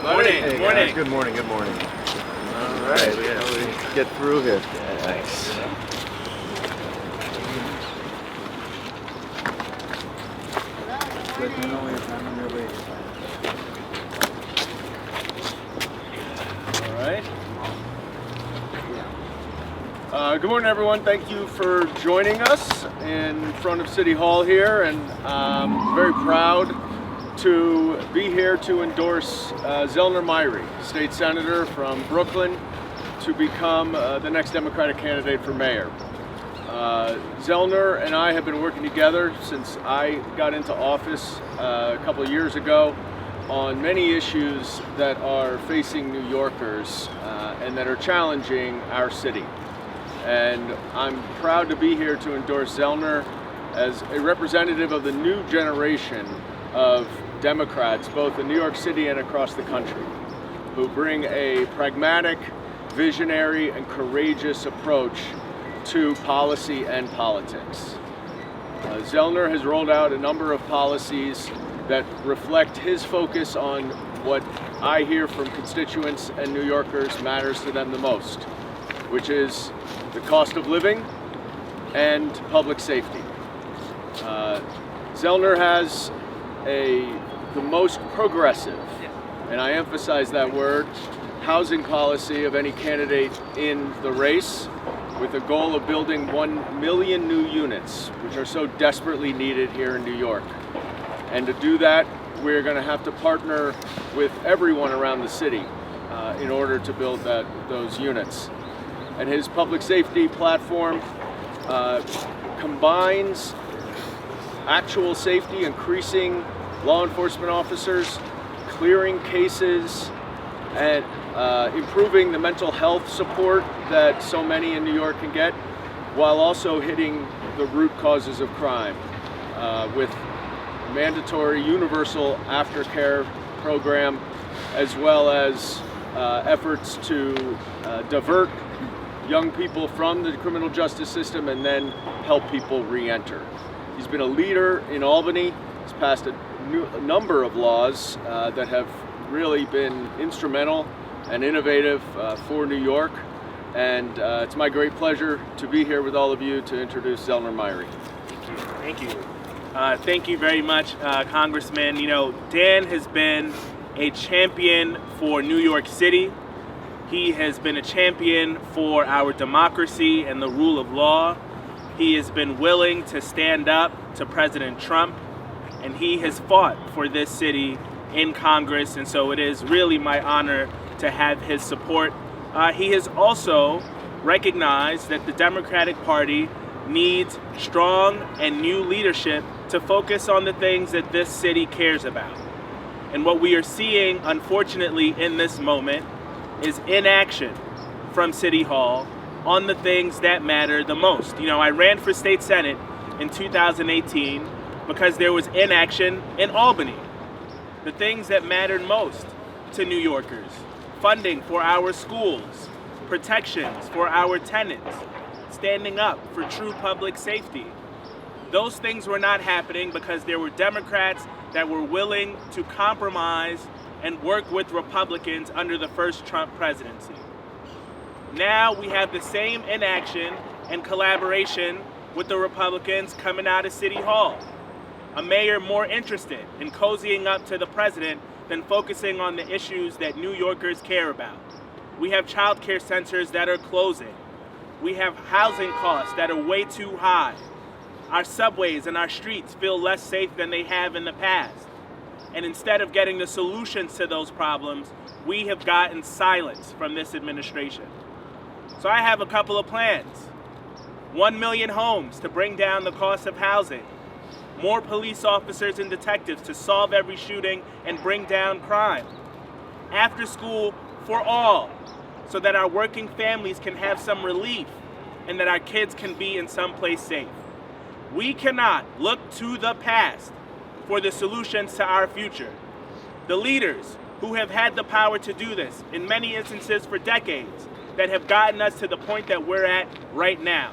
Morning. Hey, Morning. guys. Good morning. Good morning. All right. We get through here. Thanks. All right. Good morning, everyone. Thank you for joining us in front of City Hall here, and I'm very proud to be here to endorse Zellnor Myrie, state senator from Brooklyn, to become the next Democratic candidate for mayor. Zellnor and I have been working together since I got into office a couple of years ago on many issues that are facing New Yorkers and that are challenging our city. And I'm proud to be here to endorse Zellnor as a representative of the new generation of Democrats, both in New York City and across the country, who bring a pragmatic, visionary, and courageous approach to policy and politics. Zellnor has rolled out a number of policies that reflect his focus on what I hear from constituents and New Yorkers matters to them the most, which is the cost of living and public safety. Zellnor has the most progressive, and I emphasize that word, housing policy of any candidate in the race, with a goal of building 1 million new units, which are so desperately needed here in New York. And to do that, we're going to have to partner with everyone around the city in order to build those units. And his public safety platform combines actual safety, increasing law enforcement officers, clearing cases, and improving the mental health support that so many in New York can get, while also hitting the root causes of crime with mandatory universal aftercare program, as well as efforts to divert young people from the criminal justice system and then help people re-enter. He's been a leader in Albany. He's passed a number of laws that have really been instrumental and innovative for New York. And it's my great pleasure to be here with all of you to introduce Zellnor Myrie. Thank you. Thank you very much, Congressman. You know, Dan has been a champion for New York City. He has been a champion for our democracy and the rule of law. He has been willing to stand up to President Trump, and he has fought for this city in Congress, and so it is really my honor to have his support. He has also recognized that the Democratic Party needs strong and new leadership to focus on the things that this city cares about. And what we are seeing, unfortunately, in this moment is inaction from City Hall on the things that matter the most. You know, I ran for state senate in 2018 because there was inaction in Albany. The things that mattered most to New Yorkers: funding for our schools, protections for our tenants, standing up for true public safety. Those things were not happening because there were Democrats that were willing to compromise and work with Republicans under the first Trump presidency. Now we have the same inaction and collaboration with the Republicans coming out of City Hall. A mayor more interested in cozying up to the president than focusing on the issues that New Yorkers care about. We have child care centers that are closing. We have housing costs that are way too high. Our subways and our streets feel less safe than they have in the past. And instead of getting the solutions to those problems, we have gotten silence from this administration. So I have a couple of plans. 1 million homes to bring down the cost of housing. More police officers and detectives to solve every shooting and bring down crime. After school for all, so that our working families can have some relief and that our kids can be in some place safe. We cannot look to the past for the solutions to our future. The leaders who have had the power to do this, in many instances for decades, that have gotten us to the point that we're at right now.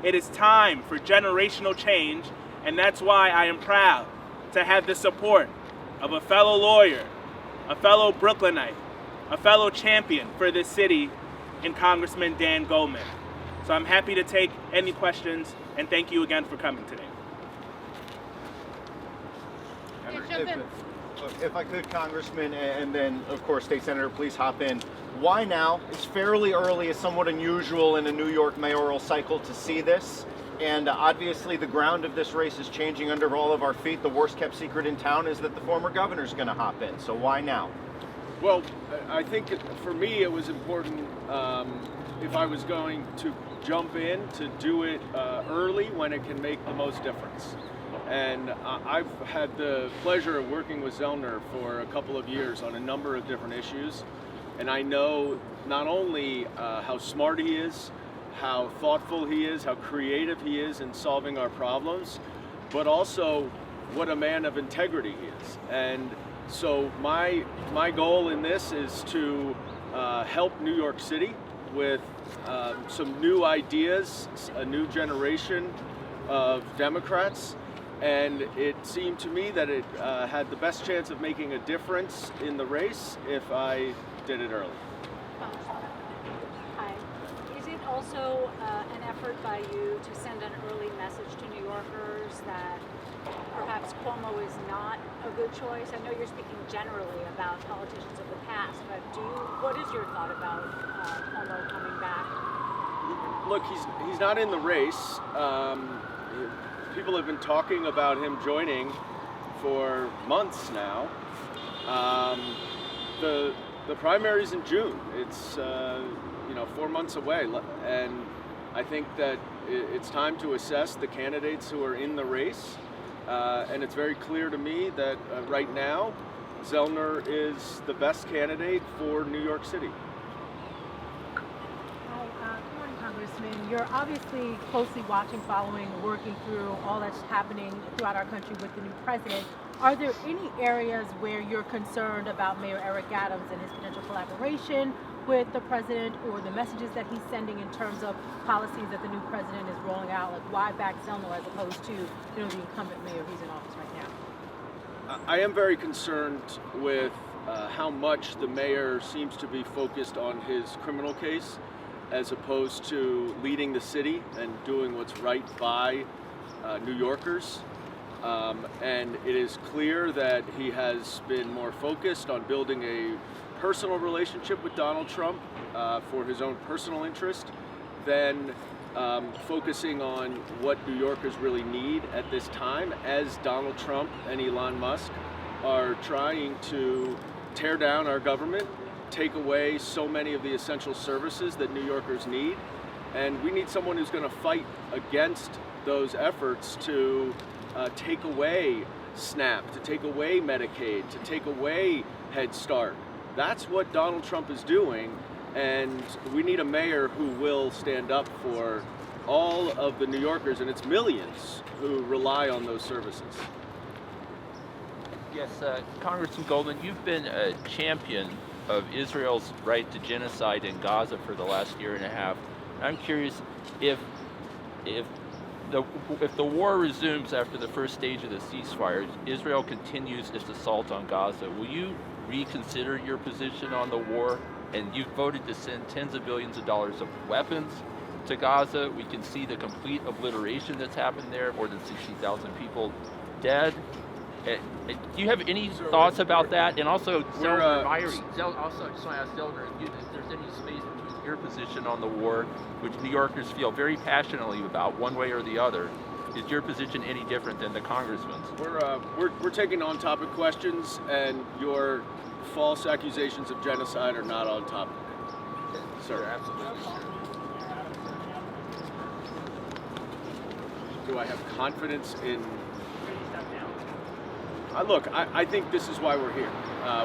It is time for generational change, and that's why I am proud to have the support of a fellow lawyer, a fellow Brooklynite, a fellow champion for this city in Congressman Dan Goldman. So I'm happy to take any questions, and thank you again for coming today. If I could, Congressman, and then, of course, State Senator, please hop in. Why now? It's fairly early. It's somewhat unusual in a New York mayoral cycle to see this. And obviously, the ground of this race is changing under all of our feet. The worst-kept secret in town is that the former governor's going to hop in. So why now? Well, I think for me it was important if I was going to jump in to do it early when it can make the most difference. And I've had the pleasure of working with Zellnor for a couple of years on a number of different issues. And I know not only how smart he is, how thoughtful he is, how creative he is in solving our problems, but also what a man of integrity he is. And so my goal in this is to help New York City with some new ideas, a new generation of Democrats. And it seemed to me that it had the best chance of making a difference in the race if I did it early. Hi. Is it also an effort by you to send an early message to New Yorkers that perhaps Cuomo is not a good choice? I know you're speaking generally about politicians of the past, but what is your thought about Cuomo coming back? Look, he's not in the race. People have been talking about him joining for months now. The primary's in June. It's 4 months away, and I think that it's time to assess the candidates who are in the race. And it's very clear to me that right now, Zellnor is the best candidate for New York City. Good morning, Congressman. You're obviously closely watching, following, working through all that's happening throughout our country with the new president. Are there any areas where you're concerned about Mayor Eric Adams and his potential collaboration with the president, or the messages that he's sending in terms of policies that the new president is rolling out? Like, why back Zellnor as opposed to the incumbent mayor who's in office right now? I am very concerned with how much the mayor seems to be focused on his criminal case as opposed to leading the city and doing what's right by New Yorkers. And it is clear that he has been more focused on building a personal relationship with Donald Trump for his own personal interest than focusing on what New Yorkers really need at this time, as Donald Trump and Elon Musk are trying to tear down our government, take away so many of the essential services that New Yorkers need. And we need someone who's going to fight against those efforts to take away SNAP, to take away Medicaid, to take away Head Start. That's what Donald Trump is doing, and we need a mayor who will stand up for all of the New Yorkers, and it's millions who rely on those services. Yes, Congressman Goldman, you've been a champion of Israel's right to genocide in Gaza for the last year and a half. I'm curious if the war resumes after the first stage of the ceasefire, Israel continues its assault on Gaza, will you reconsider your position on the war? And you've voted to send tens of billions of dollars of weapons to Gaza. We can see the complete obliteration that's happened there, more than 60,000 people dead. Do you have any thoughts about that? And also, Zellnor Myrie. Also, I just want to ask Zellnor if there's any space between your position on the war, which New Yorkers feel very passionately about, one way or the other. Is your position any different than the congressman's? We're taking on-topic questions, and your false accusations of genocide are not on topic. Sir, absolutely. Do I have confidence in? Look, I think this is why we're here.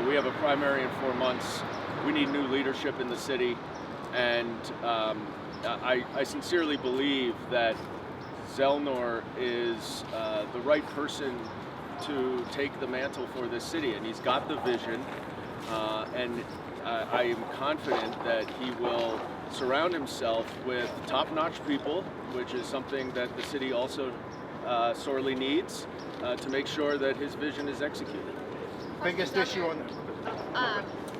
We have a primary in 4 months. We need new leadership in the city, and I sincerely believe that Zellnor is the right person to take the mantle for this city, and he's got the vision, and I am confident that he will surround himself with top-notch people, which is something that the city also sorely needs to make sure that his vision is executed. Biggest issue on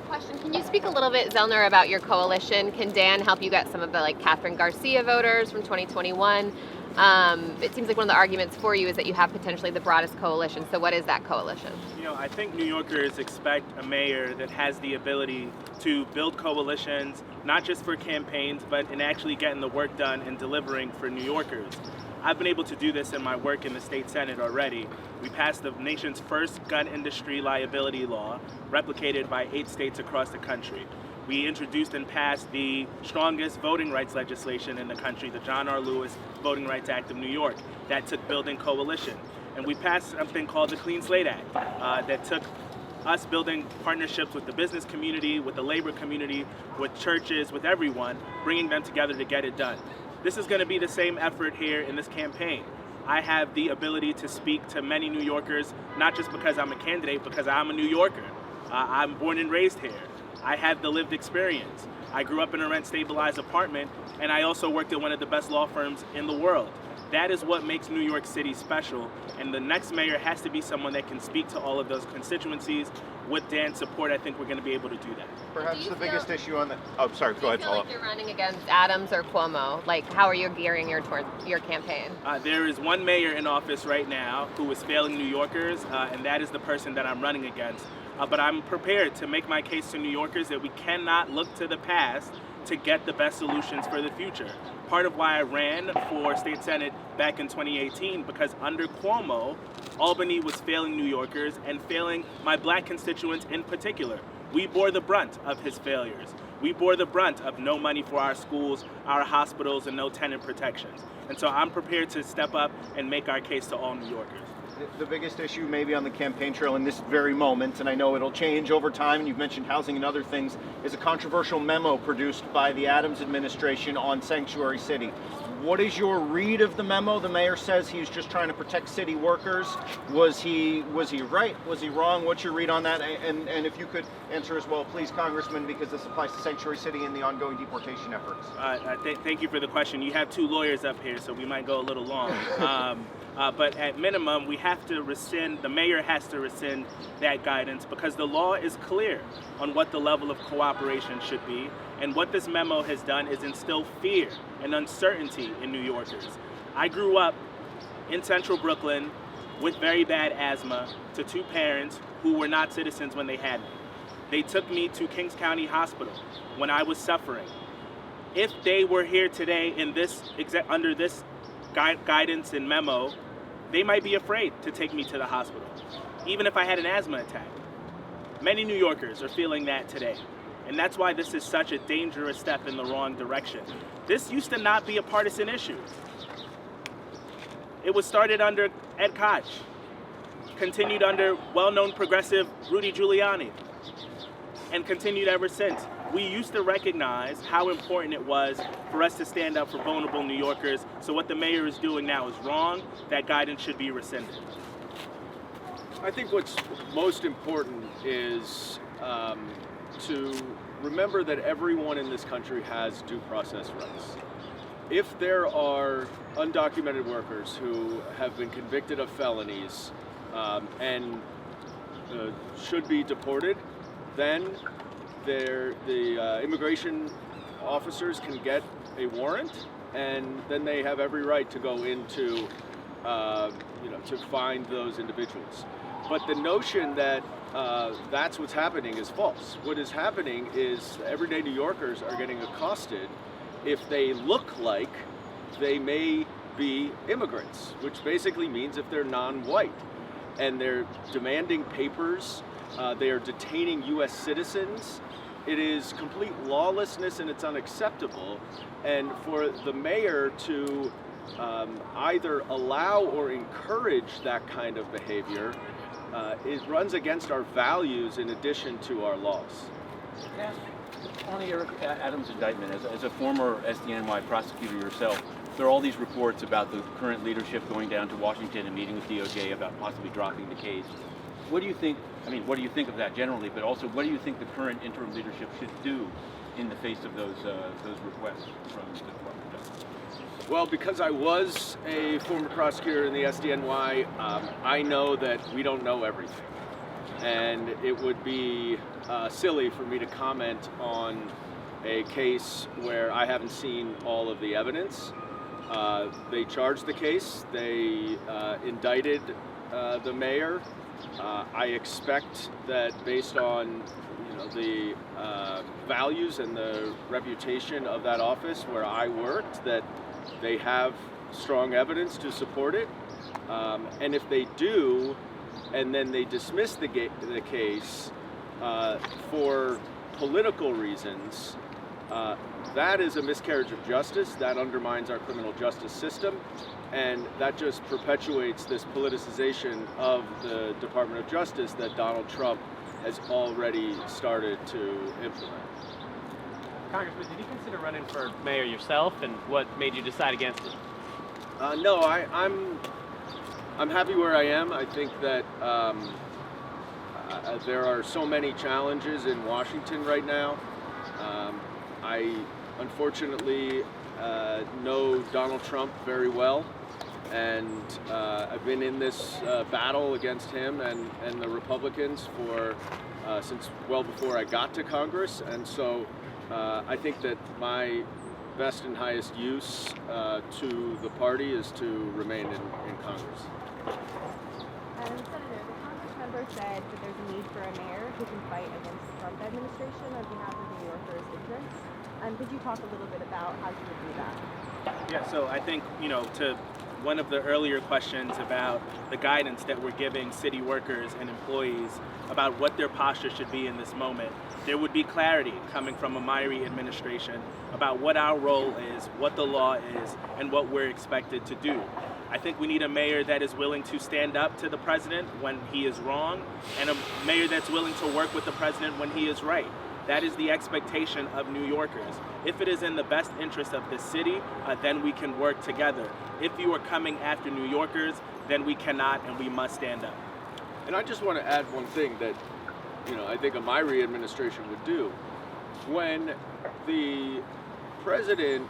Question, can you speak a little bit, Zellnor, about your coalition? Can Dan help you get some of the Catherine Garcia voters from 2021? It seems like one of the arguments for you is that you have potentially the broadest coalition. So what is that coalition? I think New Yorkers expect a mayor that has the ability to build coalitions, not just for campaigns, but in actually getting the work done and delivering for New Yorkers. I've been able to do this in my work in the state Senate already. We passed the nation's first gun industry liability law, replicated by 8 states across the country. We introduced and passed the strongest voting rights legislation in the country, the John R. Lewis Voting Rights Act of New York. That took building coalition. And we passed something called the Clean Slate Act that took us building partnerships with the business community, with the labor community, with churches, with everyone, bringing them together to get it done. This is going to be the same effort here in this campaign. I have the ability to speak to many New Yorkers, not just because I'm a candidate, because I'm a New Yorker. I'm born and raised here. I have the lived experience. I grew up in a rent-stabilized apartment, and I also worked at one of the best law firms in the world. That is what makes New York City special, and the next mayor has to be someone that can speak to all of those constituencies. With Dan's support, I think we're going to be able to do that. Perhaps the biggest issue on the... Oh, sorry, go ahead, Do you feel like you're running against Adams or Cuomo? How are you gearing towards your campaign? There is one mayor in office right now who is failing New Yorkers, and that is the person that I'm running against. But I'm prepared to make my case to New Yorkers that we cannot look to the past to get the best solutions for the future. Part of why I ran for state senate back in 2018, because under Cuomo, Albany was failing New Yorkers and failing my black constituents in particular. We bore the brunt of his failures. We bore the brunt of no money for our schools, our hospitals, and no tenant protections. And so I'm prepared to step up and make our case to all New Yorkers. The biggest issue maybe on the campaign trail in this very moment, and I know it'll change over time, and you've mentioned housing and other things, is a controversial memo produced by the Adams administration on Sanctuary City. What is your read of the memo? The mayor says he's just trying to protect city workers. Was he right? Was he wrong? What's your read on that? And if you could answer as well, please, Congressman, because this applies to Sanctuary City and the ongoing deportation efforts. Thank you for the question. You have 2 lawyers up here, so we might go a little long. But at minimum, we have to rescind, the mayor has to rescind that guidance, because the law is clear on what the level of cooperation should be. And what this memo has done is instill fear and uncertainty in New Yorkers. I grew up in central Brooklyn with very bad asthma to 2 parents who were not citizens when they had me. They took me to Kings County Hospital when I was suffering. If they were here today in this under this guidance and memo, they might be afraid to take me to the hospital, even if I had an asthma attack. Many New Yorkers are feeling that today. And that's why this is such a dangerous step in the wrong direction. This used to not be a partisan issue. It was started under Ed Koch, continued under well-known progressive Rudy Giuliani, and continued ever since. We used to recognize how important it was for us to stand up for vulnerable New Yorkers. So what the mayor is doing now is wrong. That guidance should be rescinded. I think what's most important is to remember that everyone in this country has due process rights. If there are undocumented workers who have been convicted of felonies and should be deported, then the immigration officers can get a warrant, and then they have every right to go into, to find those individuals. But the notion that that's what's happening is false. What is happening is everyday New Yorkers are getting accosted if they look like they may be immigrants, which basically means if they're non-white. And they're demanding papers, they are detaining US citizens. It is complete lawlessness and it's unacceptable. And for the mayor to either allow or encourage that kind of behavior, it runs against our values in addition to our laws. Yeah. On the Eric Adams indictment, as a former SDNY prosecutor yourself, there are all these reports about the current leadership going down to Washington and meeting with DOJ about possibly dropping the case. What do you think, what do you think of that generally, but also what do you think the current interim leadership should do in the face of those requests from the Department of Justice? Well, because I was a former prosecutor in the SDNY, I know that we don't know everything. and it would be silly for me to comment on a case where I haven't seen all of the evidence. They charged the case, they indicted the mayor. I expect that based on the values and the reputation of that office where I worked, that they have strong evidence to support it. And if they do, and then they dismiss the case for political reasons, that is a miscarriage of justice. That undermines our criminal justice system, and that just perpetuates this politicization of the Department of Justice that Donald Trump has already started to implement. Congressman, did you consider running for mayor yourself, and what made you decide against it? No, I'm happy where I am. I think that there are so many challenges in Washington right now. I unfortunately know Donald Trump very well, and I've been in this battle against him and the Republicans for since well before I got to Congress, and so I think that my best and highest use to the party is to remain in Congress. Senator, the Congress member said that there's a need for a mayor who can fight against the Trump administration on behalf of New Yorkers' interests. Could you talk a little bit about how you would do that? Yeah, so I think, to one of the earlier questions about the guidance that we're giving city workers and employees about what their posture should be in this moment, there would be clarity coming from a Myrie administration about what our role is, what the law is, and what we're expected to do. I think we need a mayor that is willing to stand up to the president when he is wrong, and a mayor that's willing to work with the president when he is right. That is the expectation of New Yorkers. If it is in the best interest of the city, then we can work together. If you are coming after New Yorkers, then we cannot and we must stand up. And I just want to add one thing that I think a Myrie administration would do. When the president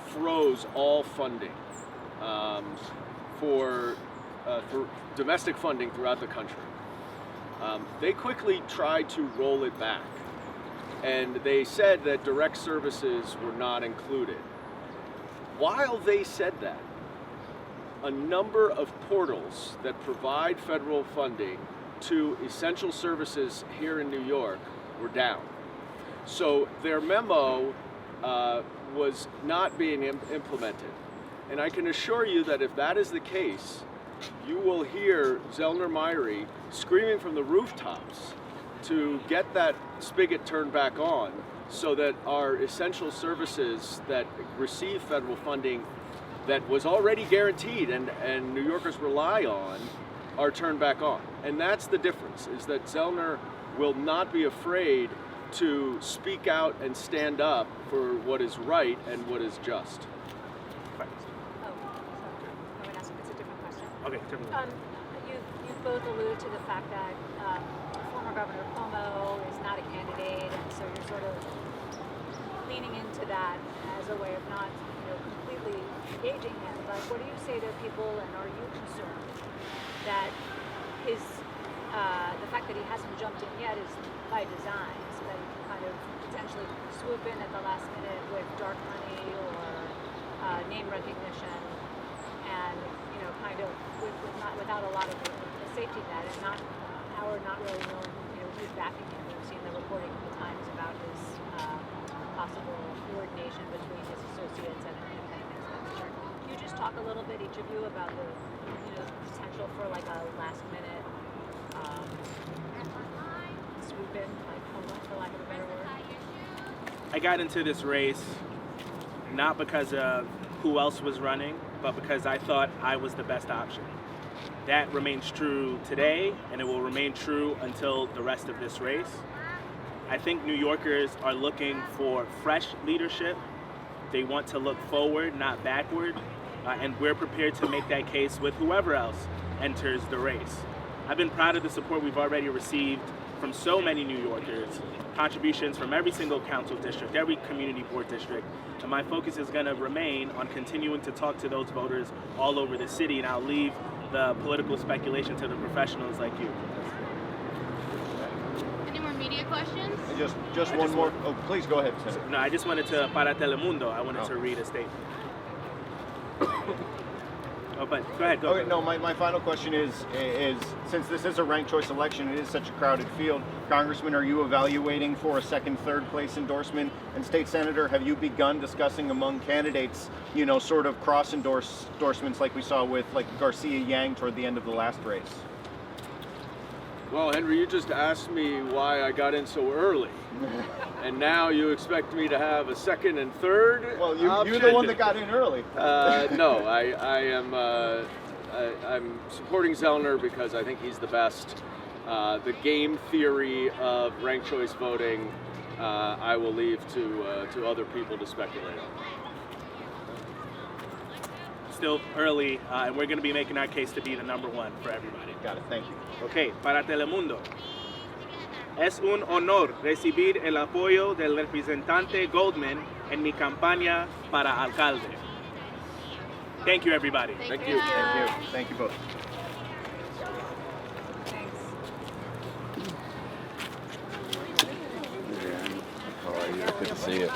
froze all funding for domestic funding throughout the country, they quickly tried to roll it back. And they said that direct services were not included. While they said that, a number of portals that provide federal funding to essential services here in New York were down. So their memo was not being implemented. And I can assure you that if that is the case, you will hear Zellnor Myrie screaming from the rooftops to get that spigot turned back on so that our essential services that receive federal funding that was already guaranteed and New Yorkers rely on are turned back on. And that's the difference, is that Zellnor will not be afraid to speak out and stand up for what is right and what is just. Oh, sorry. I would ask if it's a different question. Okay, different. You both alluded to the fact that former Governor Cuomo is not a candidate, and so you're sort of leaning into that as a way of not, completely engaging him. But what do you say to people, and are you concerned that the fact that he hasn't jumped in yet is by design, so that he can kind of potentially swoop in at the last minute with dark money or name recognition, and kind of without a lot of a safety net, and Howard not really knowing who's backing him. We've seen the reporting in the Times about his possible coordination between his associates and an independent expenditure. Can you just talk a little bit, each of you, about the potential for like a last minute swoop in, like for lack of a better word? I got into this race not because of who else was running, but because I thought I was the best option. That remains true today, and it will remain true until the rest of this race. I think New Yorkers are looking for fresh leadership. They want to look forward, not backward, and we're prepared to make that case with whoever else enters the race. I've been proud of the support we've already received from so many New Yorkers, contributions from every single council district, every community board district, and my focus is going to remain on continuing to talk to those voters all over the city, and I'll leave the political speculation to the professionals like you. questions? Just one more. Oh, please go ahead, Senator. No, I just wanted to, para Telemundo, I wanted to read a statement. Oh, but go ahead. Go Okay, ahead. no, my final question is since this is a ranked choice election, it is such a crowded field. Congressman, are you evaluating for a second, third place endorsement? And State Senator, have you begun discussing among candidates, sort of cross endorsements like we saw with like Garcia Yang toward the end of the last race? Well, Henry, you just asked me why I got in so early. And now you expect me to have a second and third? Well, you're option? the one that got in early. No, I'm supporting Zellnor because I think he's the best. The game theory of ranked choice voting, I will leave to other people to speculate on. Still early, and we're going to be making our case to be the number one for everybody. Got it. Thank you. Ok, para Telemundo. Es un honor recibir el apoyo del representante Goldman en mi campaña para alcalde. Thank you, everybody. Thank you. Thank you both. How are you? Good to see you.